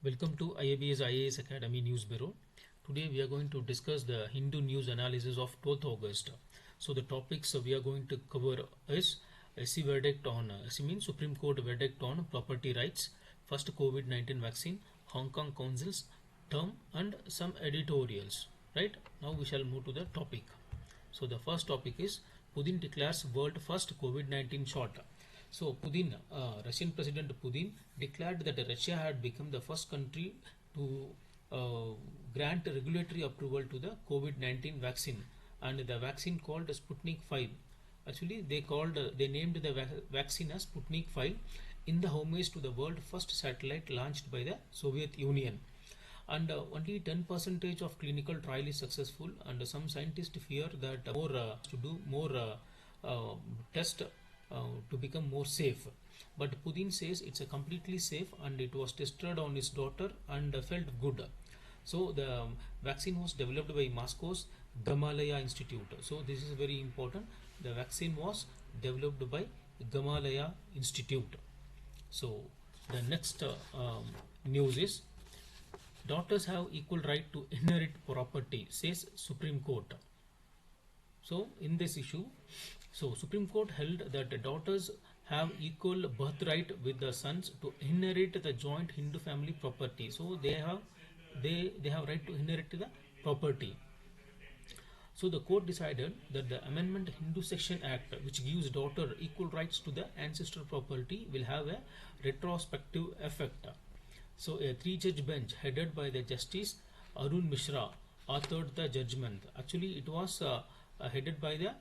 Welcome to IAB's IAS Academy News Bureau. Today we are going to discuss the Hindu news analysis of 12th August. So the topics we are going to cover is SC verdict on SC means Supreme Court verdict on property rights, first COVID-19 vaccine, Hong Kong councils term and some editorials. Right now we shall move to the topic. So the first topic is Putin declares world first COVID-19 shot. So Putin, Russian President Putin declared that Russia had become the first country to grant regulatory approval to the COVID-19 vaccine, and the vaccine called Sputnik 5. Actually, they named the vaccine as Sputnik 5 in the homage to the world first satellite launched by the Soviet Union. And only 10% of clinical trial is successful, and some scientists fear that more to do more test to become more safe. But Putin says it's a completely safe, and it was tested on his daughter and felt good. So the vaccine was developed by Moscow's Gamaleya Institute. So this is very important. The vaccine was developed by Gamaleya Institute. So the next news is daughters have equal right to inherit property, says Supreme Court. So in this issue, Supreme Court held that daughters have equal birthright with the sons to inherit the joint Hindu family property. So they have right to inherit the property. So the court decided that the Amendment Hindu Section Act, which gives daughter equal rights to the ancestral property, will have a retrospective effect. So a three-judge bench headed by the Justice Arun Mishra authored the judgment. Actually, it was headed by the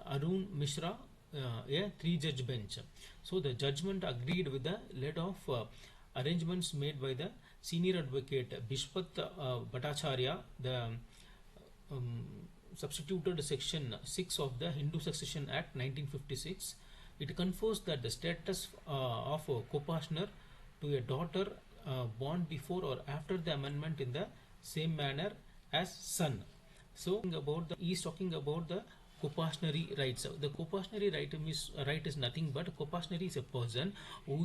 Arun Mishra, a three-judge bench. So the judgment agreed with the lead of arrangements made by the senior advocate Bishpat Bhattacharya, the substituted Section 6 of the Hindu Succession Act 1956. It confers that the status of a co-partner to a daughter born before or after the amendment in the same manner as son. So he is talking about the co-partnership rights. The co-partnership right is nothing but co-partnership is a person who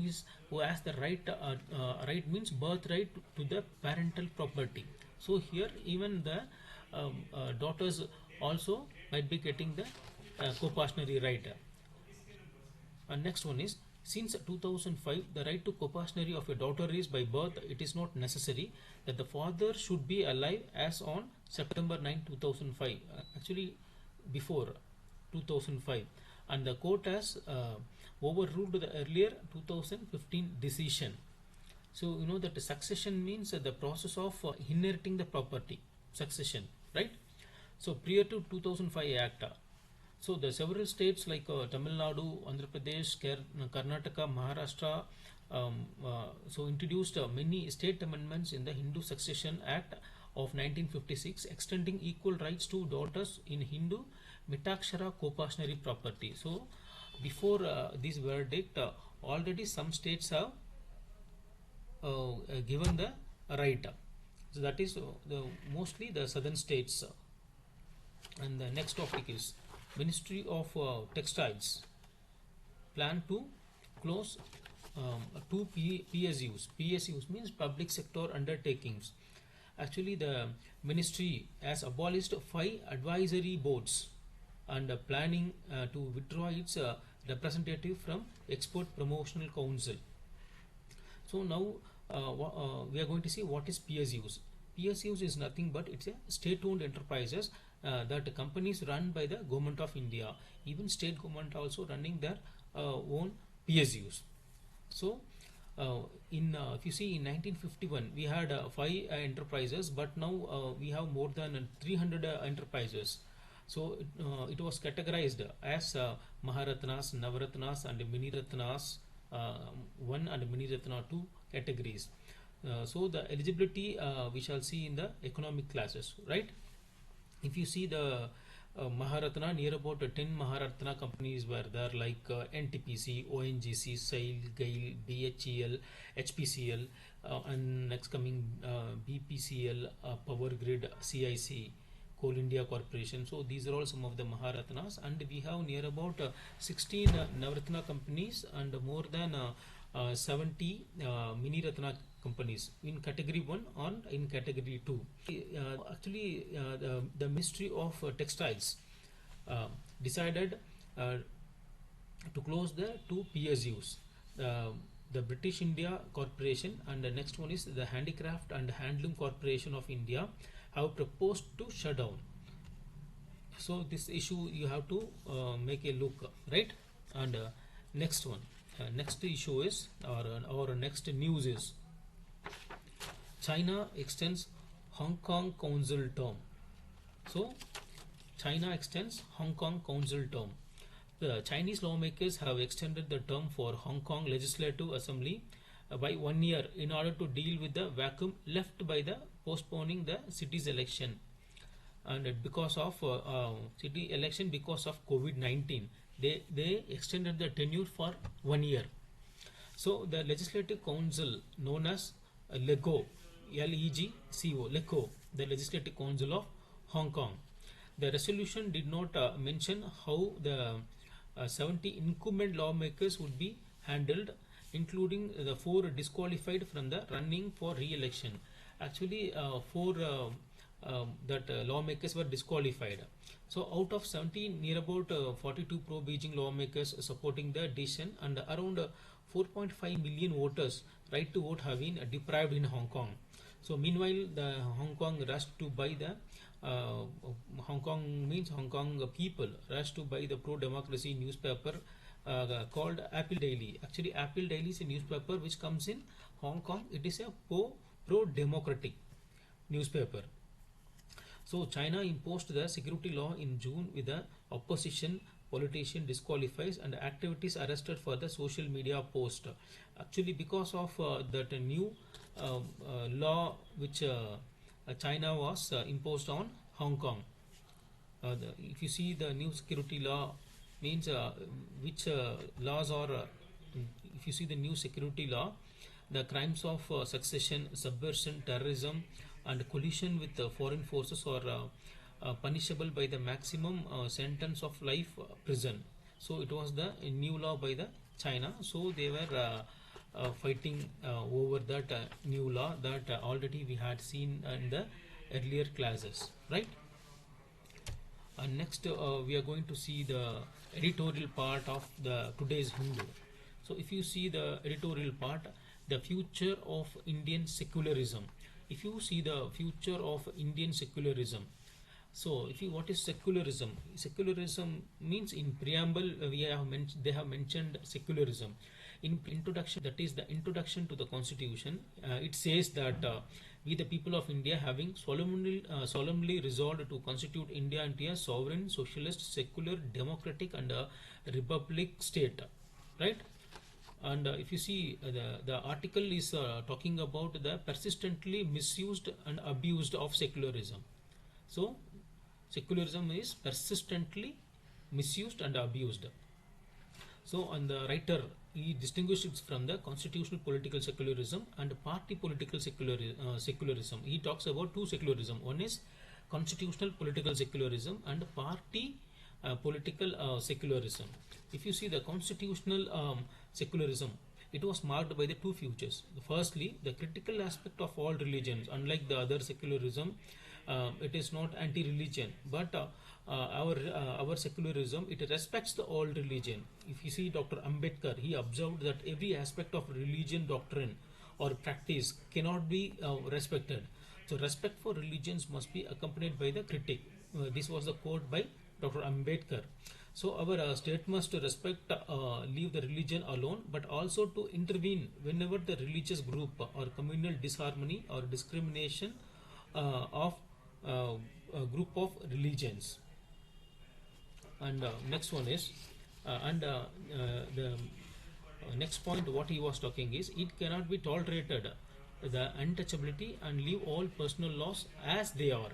has the right means birthright to the parental property. So here even the daughters also might be getting the co-partnership right. And next one is, since 2005, the right to co-partnership of a daughter is by birth. It is not necessary that the father should be alive as on September 9, 2005. Actually, before 2005. And the court has overruled the earlier 2015 decision. So, you know that the succession means the process of inheriting the property. Succession, right? So, prior to 2005 Act, so the several states like Tamil Nadu, Andhra Pradesh, Karnataka, Maharashtra, so introduced many state amendments in the Hindu Succession Act of 1956, extending equal rights to daughters in Hindu Mitakshara co-partnership property. So before this verdict, already some states have given the right. So that is mostly the southern states. And the next topic is Ministry of Textiles plan to close two PSUs. PSUs means public sector undertakings. Actually, the ministry has abolished 5 advisory boards and planning to withdraw its representative from Export Promotional Council. So now we are going to see what is PSUs. PSUs is nothing but it's a state-owned enterprises that companies run by the government of India. Even state government also running their own PSUs. So if you see in 1951 we had 5 enterprises, but now we have more than 300 enterprises. So it was categorized as Maharatnas, Navaratnas and Miniratnas 1 and Miniratna 2 categories. So the eligibility we shall see in the economic classes, right? If you see the Maharatna, near about 10 Maharatna companies were there, like NTPC, ONGC, SAIL, GAIL, BHEL, HPCL, and next coming BPCL, Power Grid, CIC, Coal India Corporation. So these are all some of the Maharatnas, and we have near about 16 Navratna companies and more than 70 mini Ratna companies in category 1 and in category 2. The Ministry of Textiles decided to close the two PSUs, the British India Corporation and the next one is the Handicraft and Handloom Corporation of India have proposed to shut down. So this issue you have to make a look, right? And next one, next issue is or next news is China extends Hong Kong Council term. So China extends Hong Kong Council term. The Chinese lawmakers have extended the term for Hong Kong Legislative Assembly by 1 year in order to deal with the vacuum left by the postponing the city's election. And because of city election because of COVID-19, they extended the tenure for 1 year. So the Legislative Council known as LEGO, LEGCO, LEGO, the Legislative Council of Hong Kong. The resolution did not mention how the 70 incumbent lawmakers would be handled, including the 4 disqualified from the running for re-election. Actually, 4 lawmakers were disqualified. So out of 70, near about 42 pro-Beijing lawmakers supporting the decision, and around 4.5 million voters right to vote have been deprived in Hong Kong. So meanwhile, the Hong Kong rushed to buy the Hong Kong people rushed to buy the pro-democracy newspaper called Apple Daily. Actually, Apple Daily is a newspaper which comes in Hong Kong. It is a pro-democratic newspaper. So China imposed the security law in June with the opposition politician disqualifies and activities arrested for the social media post. Actually, because of that new law which China was imposed on Hong Kong. If you see the new security law means which laws are if you see the new security law, the crimes of succession, subversion, terrorism and collusion with foreign forces are punishable by the maximum sentence of life prison. So it was the new law by the China. So they were fighting over that new law that already we had seen in the earlier classes, right? And next we are going to see the editorial part of the today's Hindu. So if you see the editorial part, the future of Indian secularism. If you see the future of Indian secularism, so if you what is secularism? Secularism means in preamble they have mentioned secularism. In introduction, that is the introduction to the constitution, it says that we the people of India having solemnly resolved to constitute India into a sovereign, socialist, secular, democratic and republic state, right? And if you see the article is talking about the persistently misused and abused of secularism. So secularism is persistently misused and abused. So and the writer, he distinguishes from the constitutional political secularism and party political secularism. He talks about two secularism. One is constitutional political secularism and party political secularism. If you see the constitutional secularism, it was marked by the two futures. Firstly, the critical aspect of all religions. Unlike the other secularism, it is not anti-religion, but our secularism, it respects the all religion. If you see Dr. Ambedkar, he observed that every aspect of religion doctrine or practice cannot be respected. So respect for religions must be accompanied by the critique. This was the quote by Dr. Ambedkar. So our state must respect, leave the religion alone, but also to intervene whenever the religious group or communal disharmony or discrimination of a group of religions. And next one is the next point what he was talking is, it cannot be tolerated the untouchability and leave all personal laws as they are.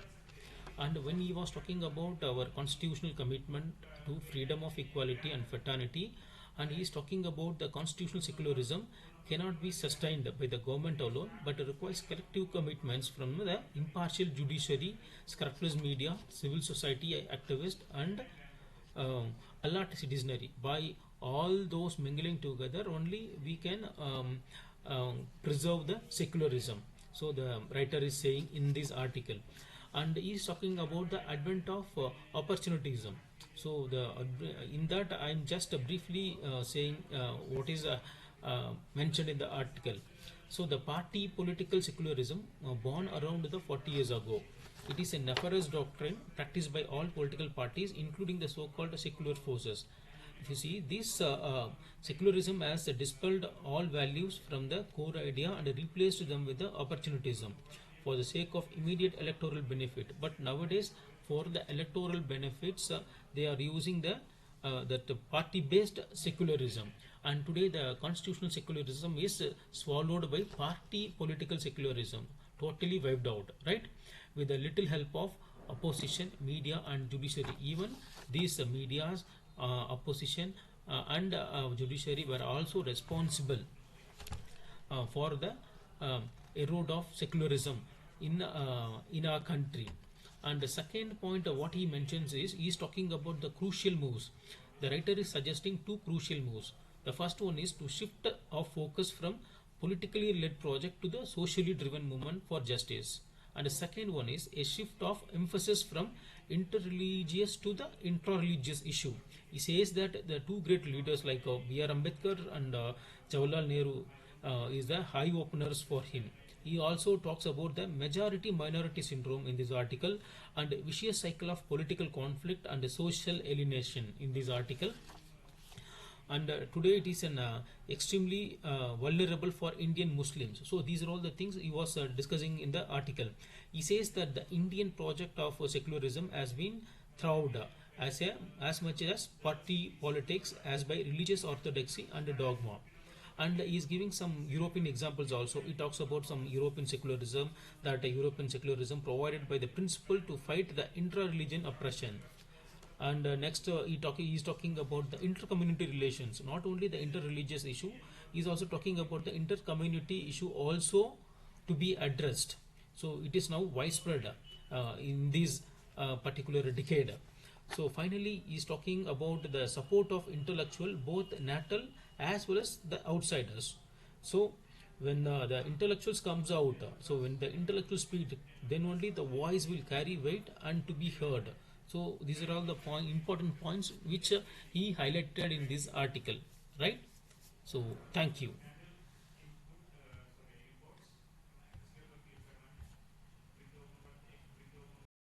And when he was talking about our constitutional commitment to freedom of equality and fraternity, and he is talking about the constitutional secularism cannot be sustained by the government alone, but requires collective commitments from the impartial judiciary, scrupulous media, civil society activists and alert citizenry by all those mingling together, only we can preserve the secularism. So the writer is saying in this article, and he is talking about the advent of opportunism. So the in that I am just briefly saying what is mentioned in the article. So the party political secularism born around the 40 years ago. It is a nefarious doctrine practiced by all political parties, including the so-called secular forces. If you see, this secularism has dispelled all values from the core idea and replaced them with the opportunism for the sake of immediate electoral benefit. But nowadays, for the electoral benefits, they are using the that party-based secularism. And today, the constitutional secularism is swallowed by party political secularism, totally wiped out, right? With a little help of opposition, media, and judiciary. Even these medias, opposition, and judiciary were also responsible for the erode of secularism in our country. And the second point of what he mentions is he is talking about the crucial moves. The writer is suggesting two crucial moves. The first one is to shift our focus from politically led project to the socially driven movement for justice. And the second one is a shift of emphasis from interreligious to the intra-religious issue. He says that the two great leaders like B.R. Ambedkar and Jawaharlal Nehru is the high openers for him. He also talks about the majority minority syndrome in this article and vicious cycle of political conflict and social alienation in this article. And today it is an extremely vulnerable for Indian Muslims. So these are all the things he was discussing in the article. He says that the Indian project of secularism has been thrived as much as party politics as by religious orthodoxy and dogma. And he is giving some European examples also. He talks about some European secularism, that European secularism provided by the principle to fight the intra-religion oppression. And next he is talking about the inter-community relations, not only the inter-religious issue, he is also talking about the inter-community issue also to be addressed. So it is now widespread in this particular decade. So finally he is talking about the support of intellectual, both natal as well as the outsiders. So when the intellectuals comes out, so when the intellectuals speak, then only the voice will carry weight and to be heard. So these are all the important points which he highlighted in this article, right? So thank you.